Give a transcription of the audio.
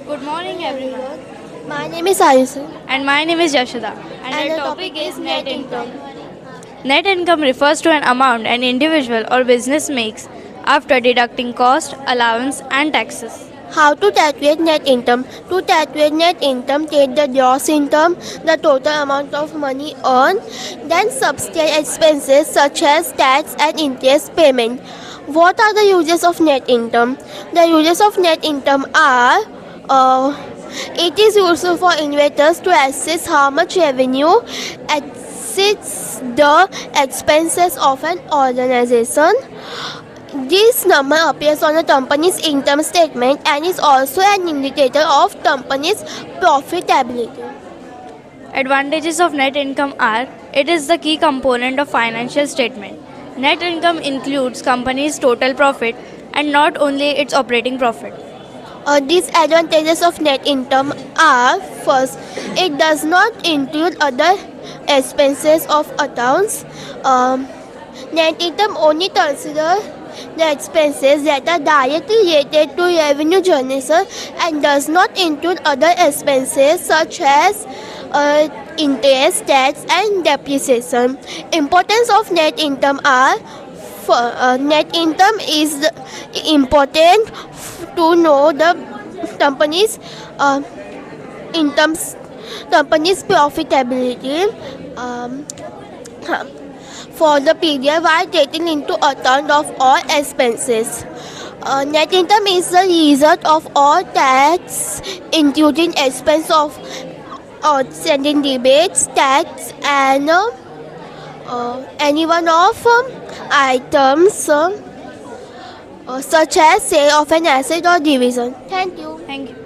Good morning, everyone. My name is Aayushi. And my name is Yashada. And And our the topic topic is is net net income. income. Net income refers to an amount an individual or business makes after deducting cost, allowance, and taxes. How to calculate net income? To calculate net income, take the gross income, the total amount of money earned, then subtract expenses such as tax and interest payment. What are the uses of net income? The uses of net income are uh, it is useful for investors to assess how much revenue exceeds the expenses of an organization. This number appears on a company's income statement and is also an indicator of company's profitability. Advantages of net income are it is the key component of financial statement. Net income includes company's total profit and not only its operating profit. Disadvantages of net income are first, it does not include other expenses of accounts. Net income only considers the expenses that are directly related to revenue generation and does not include other expenses such as interest, tax, and depreciation. Importance of net income are net income is important to know the company's uh, incomes, company's profitability. Um, for the period while taking into account of all expenses. Net income is the result of all tax, including expense of outstanding rebates, tax, and any one of items such as sale of an asset or division. Thank you. Thank you.